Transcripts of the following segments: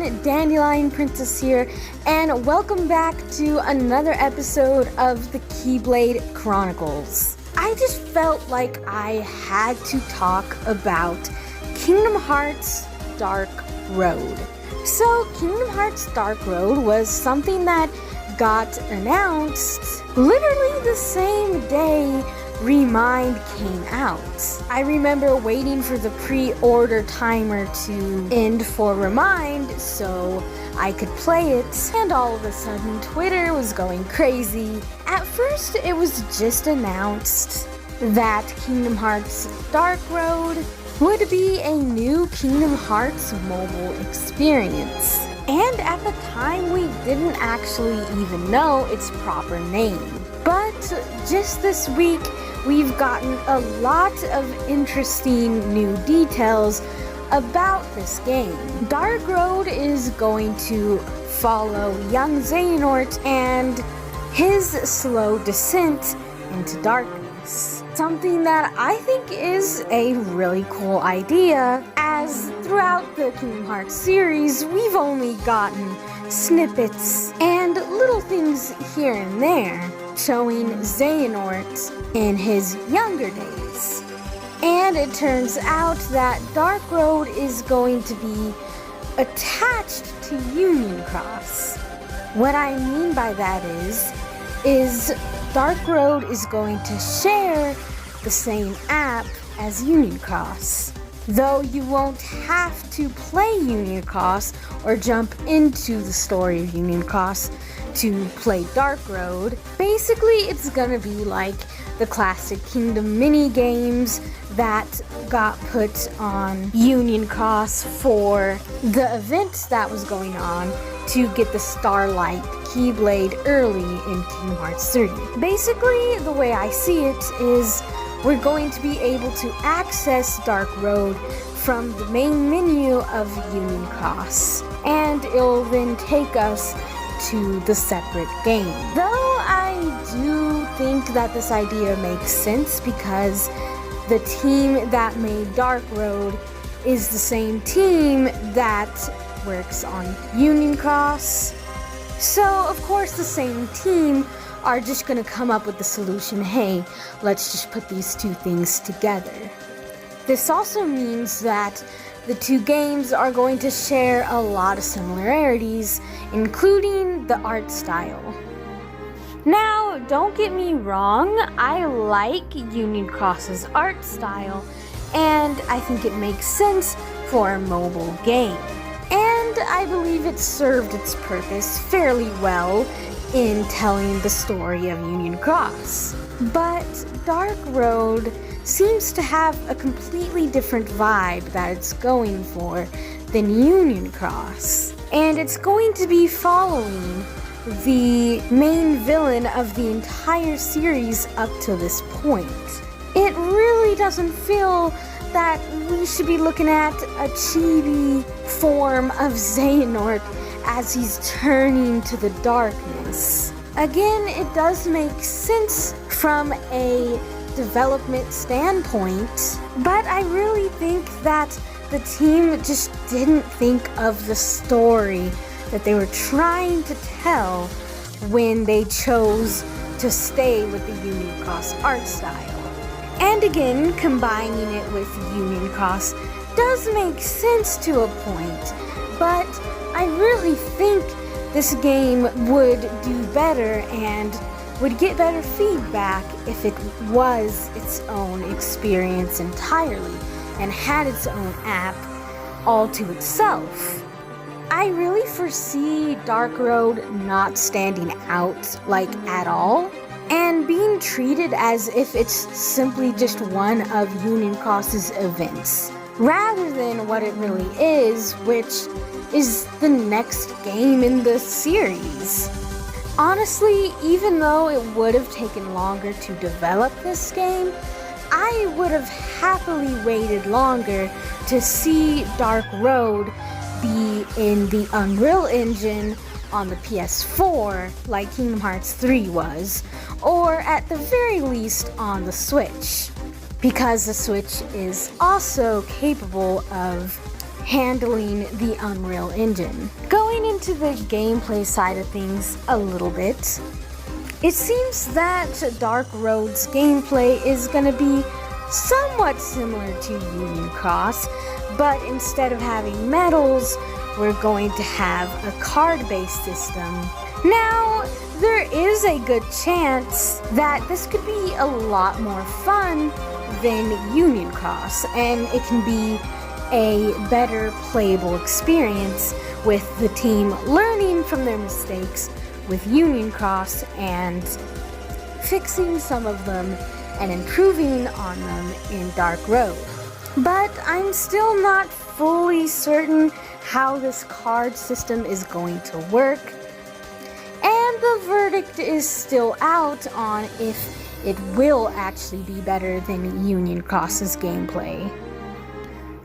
everyone, Dandelion Princess here, and welcome back to another episode of the Keyblade Chronicles. I just felt like I had to talk about Kingdom Hearts Dark Road. So, Kingdom Hearts Dark Road was something that got announced literally the same day Remind came out. I remember waiting for the pre-order timer to end for Remind so I could play it, and all of a sudden Twitter was going crazy. At first it was just announced that Kingdom Hearts Dark Road would be a new Kingdom Hearts mobile experience. And at the time we didn't actually even know its proper name. But just this week, we've gotten a lot of interesting new details about this game. Dark Road is going to follow young Xehanort and his slow descent into darkness. Something that I think is a really cool idea, as throughout the Kingdom Hearts series, we've only gotten snippets and little things here and there showing Xehanort in his younger days. And it turns out that Dark Road is going to be attached to Union Cross. What I mean by that is Dark Road is going to share the same app as Union Cross. Though you won't have to play Union Cross or jump into the story of Union Cross to play Dark Road. Basically, it's gonna be like the classic Kingdom mini games that got put on Union Cross for the event that was going on to get the Starlight Keyblade early in Kingdom Hearts 3. Basically, the way I see it is we're going to be able to access Dark Road from the main menu of Union Cross, and it'll then take us to the separate game. Though I do think that this idea makes sense because the team that made Dark Road is the same team that works on Union Cross. So, of course, the same team are just gonna come up with the solution, hey, let's just put these two things together. This also means that the two games are going to share a lot of similarities, including the art style. Now, don't get me wrong, I like Union Cross's art style, and I think it makes sense for a mobile game. And I believe it served its purpose fairly well in telling the story of Union Cross. But Dark Road seems to have a completely different vibe that it's going for than Union Cross. And it's going to be following the main villain of the entire series up to this point. It really doesn't feel that we should be looking at a chibi form of Xehanort as he's turning to the darkness. Again, it does make sense from a development standpoint, but I really think that the team just didn't think of the story that they were trying to tell when they chose to stay with the Union Cross art style. And again, combining it with Union Cross does make sense to a point, but I really think this game would do better and would get better feedback if it was its own experience entirely and had its own app all to itself. I really foresee Dark Road not standing out like at all and being treated as if it's simply just one of Union Cross's events rather than what it really is, which is the next game in the series. Honestly, even though it would have taken longer to develop this game, I would have happily waited longer to see Dark Road be in the Unreal Engine on the PS4 like Kingdom Hearts 3 was, or at the very least on the Switch, because the Switch is also capable of handling the Unreal Engine. Going into the gameplay side of things a little bit, it seems that Dark Road's gameplay is going to be somewhat similar to Union Cross, but instead of having medals, we're going to have a card-based system. Now, there is a good chance that this could be a lot more fun than Union Cross, and it can be a better playable experience with the team learning from their mistakes with Union Cross and fixing some of them and improving on them in Dark Road. But I'm still not fully certain how this card system is going to work, and the verdict is still out on if it will actually be better than Union Cross's gameplay.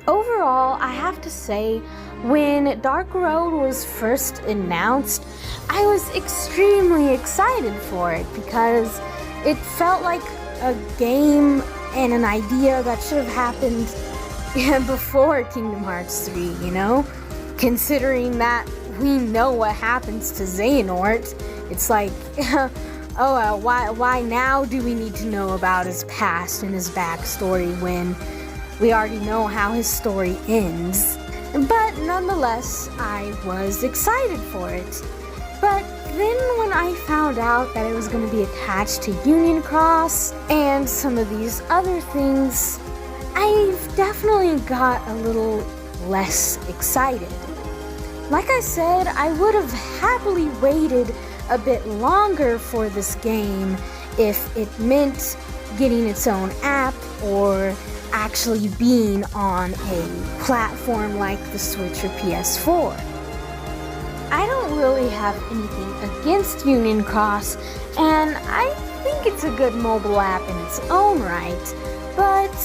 Overall, I have to say, when Dark Road was first announced, I was extremely excited for it because it felt like a game and an idea that should have happened before Kingdom Hearts 3, you know? Considering that we know what happens to Xehanort, it's like, why now do we need to know about his past and his backstory when we already know how his story ends? But nonetheless, I was excited for it. But then when I found out that it was going to be attached to Union Cross and some of these other things, I've definitely got a little less excited. Like I said, I would have happily waited a bit longer for this game if it meant getting its own app or actually being on a platform like the Switch or PS4. I don't really have anything against Union Cross, and I think it's a good mobile app in its own right, but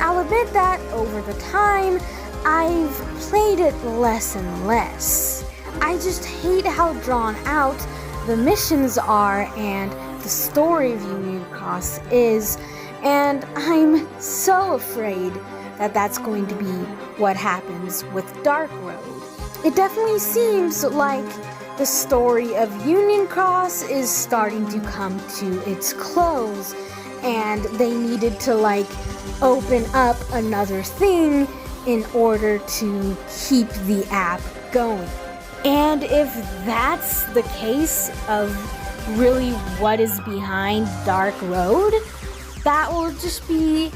I'll admit that over the time, I've played it less and less. I just hate how drawn out the missions are and the story of Union Cross is, and I'm so afraid that that's going to be what happens with Dark Road. It definitely seems like the story of Union Cross is starting to come to its close, and they needed to open up another thing in order to keep the app going. And if that's the case of really what is behind Dark Road, that will just be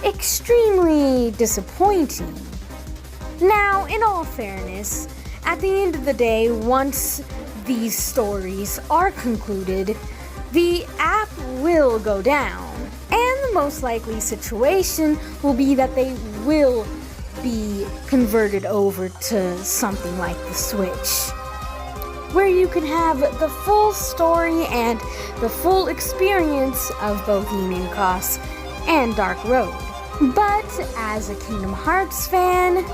extremely disappointing. Now, in all fairness, at the end of the day, once these stories are concluded, the app will go down. And the most likely situation will be that they will be converted over to something like the Switch, where you can have the full story and the full experience of both Union Cross and Dark Road. But as a Kingdom Hearts fan,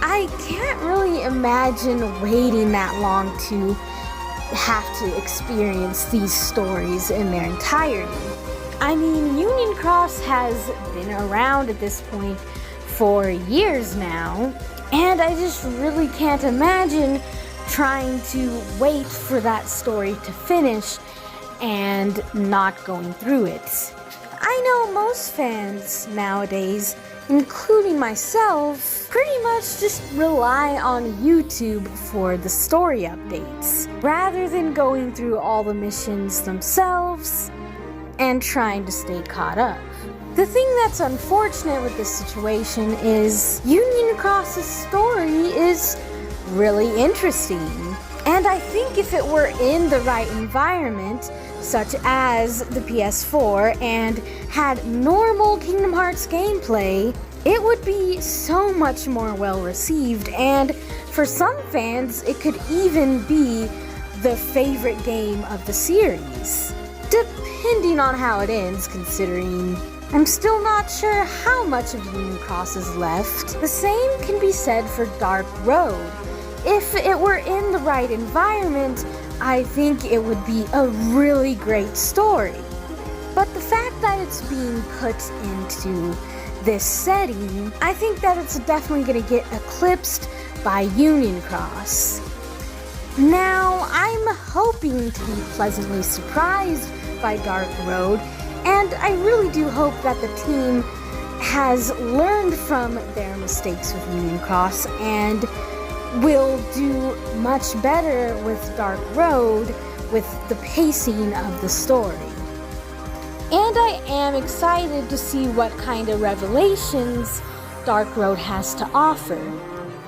I can't really imagine waiting that long to have to experience these stories in their entirety. I mean, Union Cross has been around at this point for years now, and I just really can't imagine trying to wait for that story to finish and not going through it. I know most fans nowadays, including myself, pretty much just rely on YouTube for the story updates, rather than going through all the missions themselves and trying to stay caught up. The thing that's unfortunate with this situation is Union Cross's story is really interesting. And I think if it were in the right environment, such as the PS4, and had normal Kingdom Hearts gameplay, it would be so much more well received, and for some fans, it could even be the favorite game of the series. Depending on how it ends, considering I'm still not sure how much of Union Cross is left. The same can be said for Dark Road. If it were in the right environment, I think it would be a really great story. But the fact that it's being put into this setting, I think that it's definitely going to get eclipsed by Union Cross. Now, I'm hoping to be pleasantly surprised by Dark Road, and I really do hope that the team has learned from their mistakes with Union Cross and will do much better with Dark Road with the pacing of the story. And I am excited to see what kind of revelations Dark Road has to offer.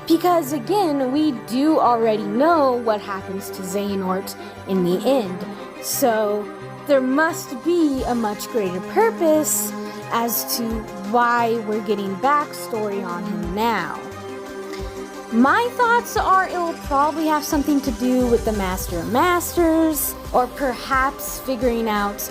Because again, we do already know what happens to Xehanort in the end. So there must be a much greater purpose as to why we're getting backstory on him now. My thoughts are it'll probably have something to do with the Master of Masters, or perhaps figuring out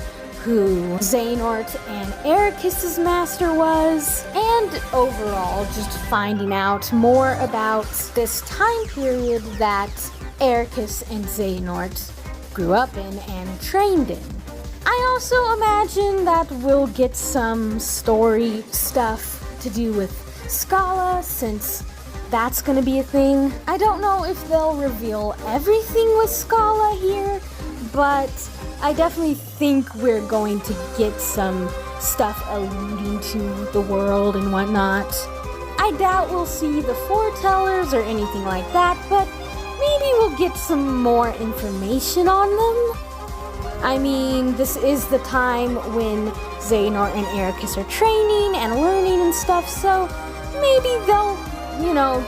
who Xehanort and Eraqus's master was, and overall just finding out more about this time period that Eraqus and Xehanort grew up in and trained in. I also imagine that we'll get some story stuff to do with Scala, since that's going to be a thing. I don't know if they'll reveal everything with Scala here, but I definitely think we're going to get some stuff alluding to the world and whatnot. I doubt we'll see the foretellers or anything like that, but maybe we'll get some more information on them. I mean, this is the time when Xehanort and Eraqus are training and learning and stuff, so maybe they'll,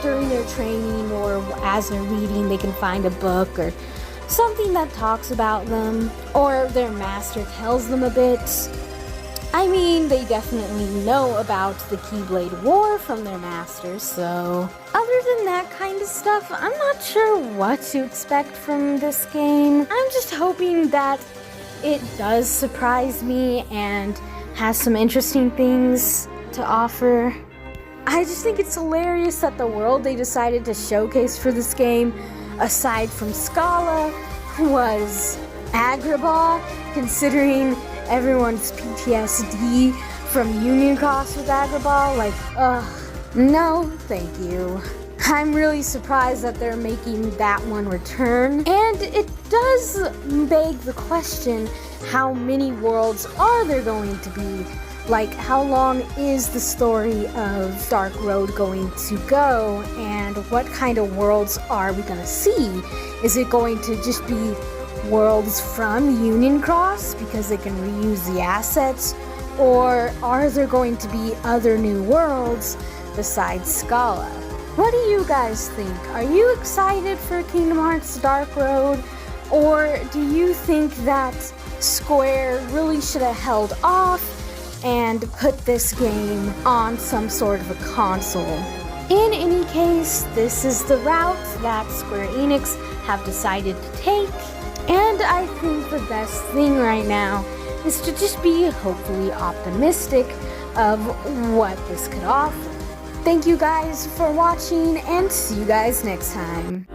during their training or as they're reading, they can find a book or something that talks about them, or their master tells them a bit. I mean, they definitely know about the Keyblade War from their master, so other than that kind of stuff, I'm not sure what to expect from this game. I'm just hoping that it does surprise me and has some interesting things to offer. I just think it's hilarious that the world they decided to showcase for this game, aside from Scala, was Agrabah, considering everyone's PTSD from Union Cross with Agrabah. No, thank you. I'm really surprised that they're making that one return, and it does beg the question, how many worlds are there going to be? Like, how long is the story of Dark Road going to go, and what kind of worlds are we going to see? Is it going to just be worlds from Union Cross because they can reuse the assets, or are there going to be other new worlds besides Scala? What do you guys think? Are you excited for Kingdom Hearts Dark Road, or do you think that Square really should have held off and put this game on some sort of a console? In any case, this is the route that Square Enix have decided to take, and I think the best thing right now is to just be hopefully optimistic of what this could offer. Thank you guys for watching, and see you guys next time.